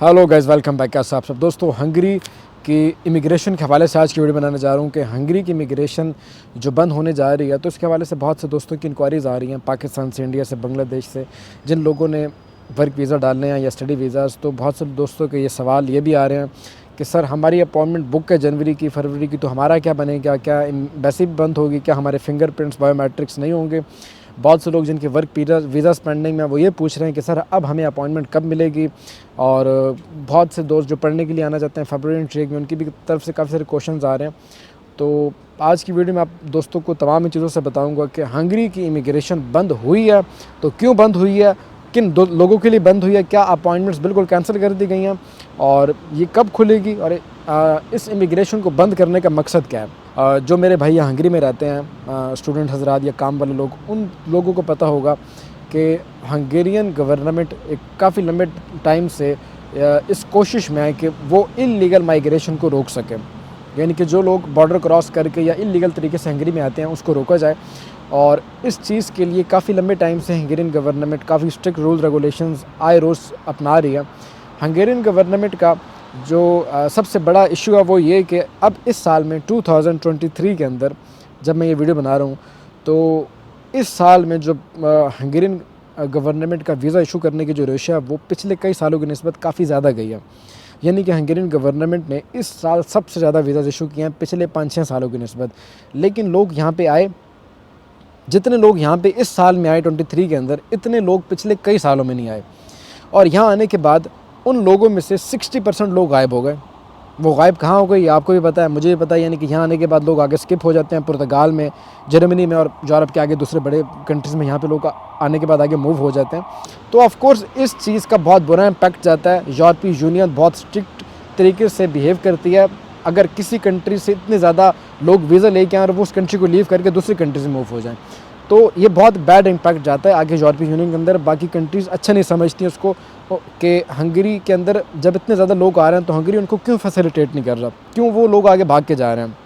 Hello guys, welcome back. कैसे आप सब दोस्तों। हंगरी की इमिग्रेशन के हवाले से आज की वीडियो बनाने जा रहा हूँ कि हंगरी की इमिग्रेशन जो बंद होने जा रही है, तो इसके हवाले से बहुत से दोस्तों की इंक्वायरीज़ आ रही हैं पाकिस्तान से, इंडिया से, बांग्लादेश से, जिन लोगों ने वर्क वीज़ा डालने हैं या स्टडी वीज़ाज़। तो बहुत से दोस्तों के ये सवाल ये भी आ रहे हैं कि सर हमारी अपॉइंटमेंट बुक है जनवरी की, फरवरी की, तो हमारा क्या बनेगा, क्या एम्बेसी बंद होगी, क्या हमारे फिंगरप्रिंट्स बायोमेट्रिक्स नहीं होंगे। बहुत से लोग जिनके वर्क वीज़ा पेंडिंग में, वो ये पूछ रहे हैं कि सर अब हमें अपॉइंटमेंट कब मिलेगी। और बहुत से दोस्त जो पढ़ने के लिए आना चाहते हैं फरवरी इंटेक में, उनकी भी तरफ से काफ़ी सारे क्वेश्चंस आ रहे हैं। तो आज की वीडियो में आप दोस्तों को तमाम इन चीज़ों से बताऊंगा कि हंगरी की इमिग्रेशन बंद हुई है तो क्यों बंद हुई है, किन लोगों के लिए बंद हुई है, क्या अपॉइंटमेंट्स बिल्कुल कैंसिल कर दी गई हैं और ये कब खुलेगी, और इस इमिग्रेशन को बंद करने का मकसद क्या है। जो मेरे भाई हंगरी में रहते हैं, स्टूडेंट हजरात या काम वाले लोग, उन लोगों को पता होगा कि हंगेरियन गवर्नमेंट एक काफ़ी लंबे टाइम से इस कोशिश में है कि वो इल्लीगल माइग्रेशन को रोक सके, यानी कि जो लोग बॉर्डर क्रॉस करके या इल्लीगल तरीके से हंगरी में आते हैं उसको रोका जाए। और इस चीज़ के लिए काफ़ी लंबे टाइम से हंगेरियन गवर्नमेंट काफ़ी स्ट्रिक्ट रूल रेगुलेशंस आए रोज़ अपना रही है। हंगेरियन गवर्नमेंट का जो सबसे बड़ा इशू है वो ये कि अब इस साल में 2023 के अंदर, जब मैं ये वीडियो बना रहा हूँ, तो इस साल में जो हंगेरियन गवर्नमेंट का वीज़ा इशू करने की जो रेशो है वो पिछले कई सालों की निस्बत काफ़ी ज़्यादा गई है। यानी कि हंगेरियन गवर्नमेंट ने इस साल सबसे ज़्यादा वीज़ा इशू किए हैं पिछले 5-6 सालों की निस्बत। लेकिन लोग यहाँ पे आए, जितने लोग यहाँ पे इस साल में आए 23 के अंदर, इतने लोग पिछले कई सालों में नहीं आए। और यहाँ आने के बाद उन लोगों में से 60% लोग गायब हो गए। वो गायब कहाँ हो गई आपको भी पता है, मुझे भी पता है। यानी कि यहाँ आने के बाद लोग आगे स्किप हो जाते हैं, पुर्तगाल में, जर्मनी में और यूरोप के आगे दूसरे बड़े कंट्रीज़ में यहाँ पे लोग आने के बाद आगे मूव हो जाते हैं। तो ऑफ कोर्स इस चीज़ का बहुत बुरा इम्पैक्ट जाता है। यूरोपीय यूनियन बहुत स्ट्रिक्ट तरीके से बिहेव करती है। अगर किसी कंट्री से इतने ज़्यादा लोग वीज़ा लेके आएँ और वो उस कंट्री को लीव करके दूसरी कंट्री से मूव हो जाएँ, तो ये बहुत बैड इम्पैक्ट जाता है आगे यूरोपीय यूनियन के अंदर। बाकी कंट्रीज़ अच्छा नहीं समझती उसको कि हंगरी के अंदर जब इतने ज़्यादा लोग आ रहे हैं तो हंगरी उनको क्यों फैसिलिटेट नहीं कर रहा, क्यों वो लोग आगे भाग के जा रहे हैं।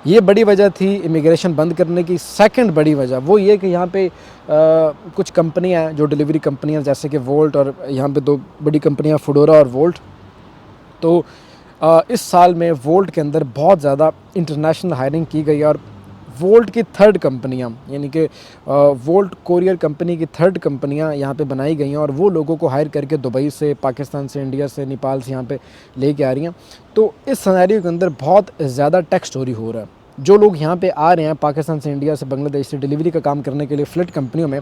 ये बड़ी वजह थी इमिग्रेशन बंद करने की। सेकंड बड़ी वजह वो ये कि यहाँ पे कुछ कंपनियाँ हैं जो डिलीवरी कंपनियाँ, जैसे कि वोल्ट, और यहाँ पे दो बड़ी कंपनियाँ फूडोरा और वोल्ट। तो इस साल में वोल्ट के अंदर बहुत ज़्यादा इंटरनेशनल हायरिंग की गई और वोल्ट की थर्ड कंपनियाँ, यानी कि वोल्ट कोरियर कंपनी की थर्ड कंपनियाँ यहाँ पे बनाई गई हैं और वो लोगों को हायर करके दुबई से, पाकिस्तान से, इंडिया से, नेपाल से यहाँ पे लेके आ रही हैं। तो इस सिनेरियो के अंदर बहुत ज़्यादा टैक्स चोरी हो रहा है। जो लोग यहाँ पे आ रहे हैं पाकिस्तान से, इंडिया से, बांग्लादेश से डिलीवरी का काम करने के लिए फ्लिट कंपनियों में,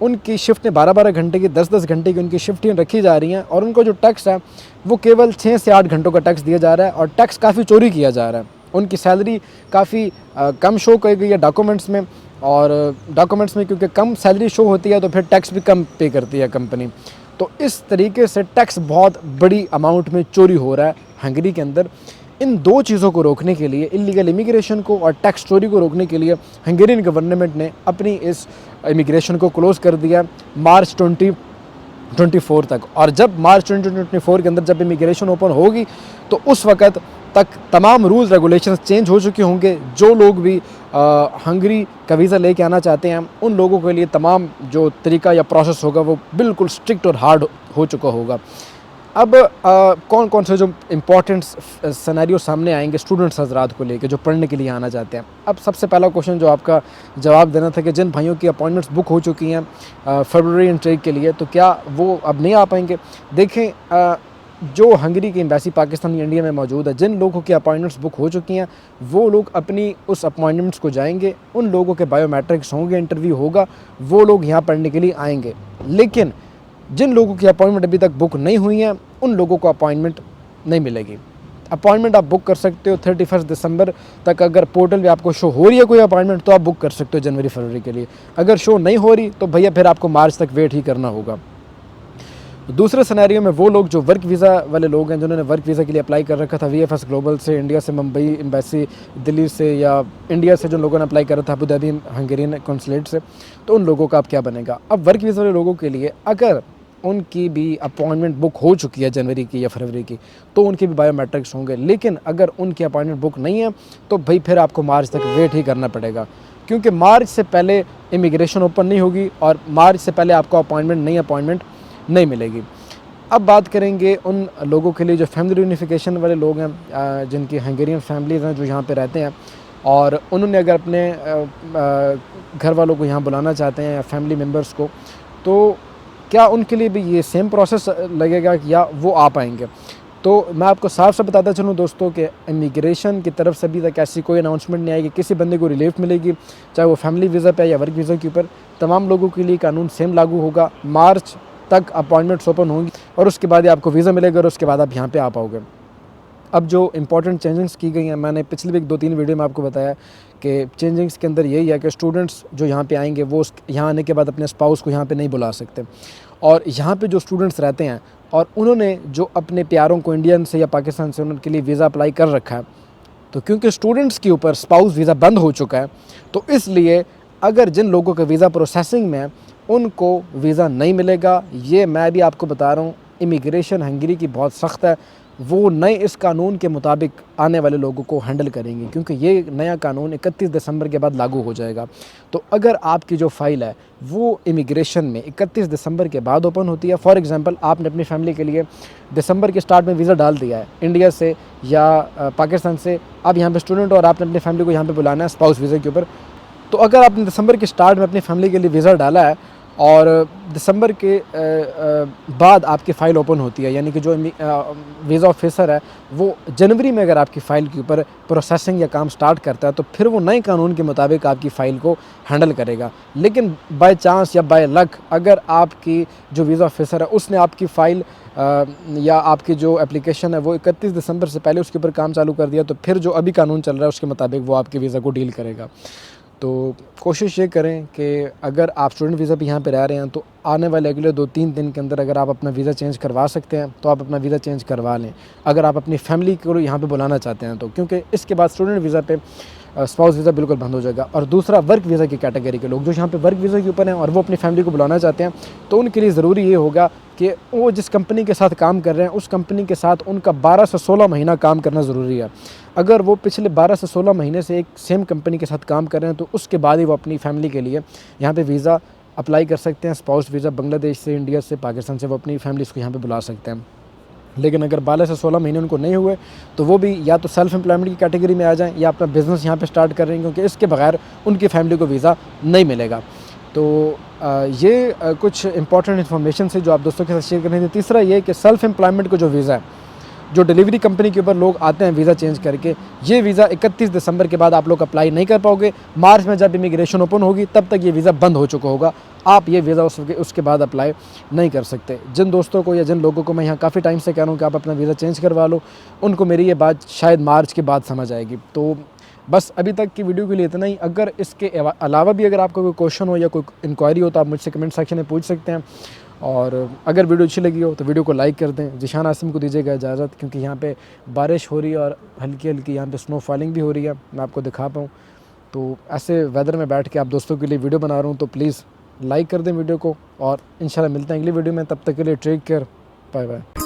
उनकी शिफ्टें 12-12 घंटे की, 10-10 घंटे की उनकी शिफ्टें रखी जा रही हैं और उनको जो टैक्स है वो केवल 6 से 8 घंटों का टैक्स दिया जा रहा है और टैक्स काफ़ी चोरी किया जा रहा है। उनकी सैलरी काफ़ी कम शो की गई है डॉक्यूमेंट्स में, और डॉक्यूमेंट्स में क्योंकि कम सैलरी शो होती है तो फिर टैक्स भी कम पे करती है कंपनी। तो इस तरीके से टैक्स बहुत बड़ी अमाउंट में चोरी हो रहा है हंगरी के अंदर। इन दो चीज़ों को रोकने के लिए, इलीगल इमिग्रेशन को और टैक्स चोरी को रोकने के लिए, हंगेरियन गवर्नमेंट ने अपनी इस इमिग्रेशन को क्लोज़ कर दिया मार्च 2024 तक। और जब मार्च 2024 के अंदर जब इमिग्रेशन ओपन होगी तो उस वक़्त तक तमाम रूल्स रेगुलेशंस चेंज हो चुके होंगे। जो लोग भी हंगरी का वीज़ा लेके आना चाहते हैं उन लोगों के लिए तमाम जो तरीका या प्रोसेस होगा वो बिल्कुल स्ट्रिक्ट और हार्ड हो चुका होगा। अब कौन कौन से जो इम्पोर्टेंट सिनेरियो सामने आएंगे स्टूडेंट्स हजरात को लेके जो पढ़ने के लिए आना चाहते हैं। अब सबसे पहला क्वेश्चन जो आपका जवाब देना था कि जिन भाइयों की अपॉइंटमेंट्स बुक हो चुकी हैं फरवरी इंटेक के लिए, तो क्या वो अब नहीं आ पाएंगे। देखें, जो हंगरी की एम्बेसी पाकिस्तान या इंडिया में मौजूद है, जिन लोगों की अपॉइंटमेंट्स बुक हो चुकी हैं वो लोग अपनी उस अपॉइंटमेंट्स को जाएंगे, उन लोगों के बायोमेट्रिक्स होंगे, इंटरव्यू होगा, वो लोग यहाँ पढ़ने के लिए आएंगे। लेकिन जिन लोगों की अपॉइंटमेंट अभी तक बुक नहीं हुई हैं उन लोगों को अपॉइंटमेंट नहीं मिलेगी। अपॉइंटमेंट आप बुक कर सकते हो 31 दिसंबर तक। अगर पोर्टल पे आपको शो हो रही है कोई अपॉइंटमेंट तो आप बुक कर सकते हो जनवरी फरवरी के लिए। अगर शो नहीं हो रही तो भैया फिर आपको मार्च तक वेट ही करना होगा। दूसरे सिनेरियो में वो लोग जो वर्क वीज़ा वाले लोग हैं, जिन्होंने वर्क वीज़ा के लिए अप्लाई कर रखा था वीएफएस ग्लोबल से, इंडिया से, मुंबई एम्बेसी दिल्ली से, या इंडिया से जो लोगों ने अप्लाई करा था अबू धाबी हंगेरियन कॉन्सुलेट से, तो उन लोगों का अब क्या बनेगा। अब वर्क वीज़ा वाले लोगों के लिए अगर उनकी भी अपॉइंटमेंट बुक हो चुकी है जनवरी की या फरवरी की तो उनके भी बायोमेट्रिक्स होंगे। लेकिन अगर उनकी अपॉइंटमेंट बुक नहीं है तो भाई फिर आपको मार्च तक वेट ही करना पड़ेगा, क्योंकि मार्च से पहले इमिग्रेशन ओपन नहीं होगी और मार्च से पहले आपको अपॉइंटमेंट नहीं मिलेगी। अब बात करेंगे उन लोगों के लिए जो फैमिली रियूनिफिकेशन वाले लोग हैं, जिनकी हंगेरियन फैमिलीज़ हैं जो यहाँ पे रहते हैं, और उन्होंने अगर अपने घर वालों को यहाँ बुलाना चाहते हैं या फैमिली मेम्बर्स को, तो क्या उनके लिए भी ये सेम प्रोसेस लगेगा या वो आ पाएंगे? तो मैं आपको साफ साफ बताता चलूँ दोस्तों कि इमिग्रेशन की तरफ से अभी तक ऐसी कोई अनाउंसमेंट नहीं आई कि किसी बंदे को रिलीफ मिलेगी, चाहे वो फैमिली वीज़ा पे या वर्क वीज़ा के ऊपर। तमाम लोगों के लिए कानून सेम लागू होगा। मार्च तक अपॉइंटमेंट्स ओपन होंगी और उसके बाद ही आपको वीज़ा मिलेगा और उसके बाद आप यहाँ पे आ पाओगे। अब जो इंपॉर्टेंट चेंजिंग्स की गई हैं, मैंने पिछली भी 2-3 वीडियो में आपको बताया कि चेंजिंग्स के अंदर यही है कि स्टूडेंट्स जो यहाँ पे आएंगे वो यहाँ आने के बाद अपने स्पाउस को यहाँ पे नहीं बुला सकते। और यहाँ पे जो स्टूडेंट्स रहते हैं और उन्होंने जो अपने प्यारों को इंडियन से या पाकिस्तान से उनके लिए वीज़ा अप्लाई कर रखा है, तो क्योंकि स्टूडेंट्स के ऊपर स्पाउस वीज़ा बंद हो चुका है, तो इसलिए अगर जिन लोगों का वीज़ा प्रोसेसिंग में है उनको वीज़ा नहीं मिलेगा। ये मैं भी आपको बता रहा हूँ, इमिग्रेशन हंगरी की बहुत सख्त है। वो नए इस कानून के मुताबिक आने वाले लोगों को हैंडल करेंगे, क्योंकि ये नया कानून 31 दिसंबर के बाद लागू हो जाएगा। तो अगर आपकी जो फ़ाइल है वो इमिग्रेशन में 31 दिसंबर के बाद ओपन होती है, फॉर एग्ज़ाम्पल आपने अपनी फैमिली के लिए दिसंबर के स्टार्ट में वीज़ा डाल दिया है इंडिया से या पाकिस्तान से, आप यहाँ पे स्टूडेंट और आपने अपनी फैमिली को यहाँ पे बुलाना है स्पाउस वीज़ा के ऊपर, तो अगर आपने दिसंबर के स्टार्ट में अपनी फैमिली के लिए वीज़ा डाला है और दिसंबर के बाद आपकी फ़ाइल ओपन होती है, यानी कि जो वीज़ा ऑफिसर है वो जनवरी में अगर आपकी फ़ाइल के ऊपर प्रोसेसिंग या काम स्टार्ट करता है, तो फिर वो नए कानून के मुताबिक आपकी फ़ाइल को हैंडल करेगा। लेकिन बाय चांस या बाय लक अगर आपकी जो वीज़ा ऑफिसर है उसने आपकी फ़ाइल या आपकी जो एप्लीकेशन है वो 31 दिसंबर से पहले उसके ऊपर काम चालू कर दिया, तो फिर जो अभी कानून चल रहा है उसके मुताबिक वो आपके वीज़ा को डील करेगा। तो कोशिश ये करें कि अगर आप स्टूडेंट वीज़ा पे यहाँ पे रह रहे हैं तो आने वाले अगले 2-3 दिन के अंदर अगर आप अपना वीज़ा चेंज करवा सकते हैं तो आप अपना वीज़ा चेंज करवा लें, अगर आप अपनी फैमिली को यहाँ पे बुलाना चाहते हैं तो, क्योंकि इसके बाद स्टूडेंट वीज़ा पे स्पाउस वीज़ा बिल्कुल बंद हो जाएगा। और दूसरा, वर्क वीज़ा की कैटेगरी के लोग जो यहाँ पे वर्क वीज़ा के ऊपर हैं और वो अपनी फैमिली को बुलाना चाहते हैं, तो उनके लिए ज़रूरी ये होगा कि वो जिस कंपनी के साथ काम कर रहे हैं उस कंपनी के साथ उनका 12 से 16 महीना काम करना ज़रूरी है। अगर वो पिछले 12 से 16 महीने से एक सेम कंपनी के साथ काम कर रहे हैं तो उसके बाद ही वो अपनी फैमिली के लिए यहाँ पे वीज़ा अप्लाई कर सकते हैं। स्पाउस वीज़ा बांग्लादेश से, इंडिया से, पाकिस्तान से वो अपनी फैमिलीज़ को यहाँ पे बुला सकते हैं। लेकिन अगर 12 से 16 महीने उनको नहीं हुए तो वो भी या तो सेल्फ़ एम्प्लॉयमेंट की कैटेगरी में आ जाएं या अपना बिज़नेस यहाँ पे स्टार्ट कर रहे हैं, क्योंकि इसके बगैर उनकी फैमिली को वीज़ा नहीं मिलेगा। तो ये कुछ इंपॉर्टेंट इन्फॉर्मेशन है जो आप दोस्तों के साथ शेयर करनी थी। तीसरा ये कि सेल्फ़ एम्प्लॉयमेंट को जो वीज़ा है, जो डिलीवरी कंपनी के ऊपर लोग आते हैं वीज़ा चेंज करके, ये वीज़ा 31 दिसंबर के बाद आप लोग अप्लाई नहीं कर पाओगे। मार्च में जब इमिग्रेशन ओपन होगी तब तक ये वीज़ा बंद हो चुका होगा, आप ये वीज़ा उसके बाद अप्लाई नहीं कर सकते। जिन दोस्तों को या जिन लोगों को मैं यहाँ काफ़ी टाइम से कह रहा हूँ कि आप अपना वीज़ा चेंज करवा लो, उनको मेरी ये बात शायद मार्च के बाद समझ आएगी। तो बस अभी तक की वीडियो के लिए इतना ही। अगर इसके अलावा भी अगर आपका कोई क्वेश्चन हो या कोई इंक्वायरी हो तो आप मुझसे कमेंट सेक्शन में पूछ सकते हैं। और अगर वीडियो अच्छी लगी हो तो वीडियो को लाइक कर दें। ज़ीशान आसिम को दीजिएगा इजाज़त, क्योंकि यहाँ पे बारिश हो रही है और हल्की हल्की यहाँ पे स्नो फॉलिंग भी हो रही है, मैं आपको दिखा पाऊँ। तो ऐसे वेदर में बैठ के आप दोस्तों के लिए वीडियो बना रहा हूँ, तो प्लीज़ लाइक कर दें वीडियो को, और इंशाल्लाह मिलते हैं अगली वीडियो में। तब तक के लिए टेक केयर, बाय बाय।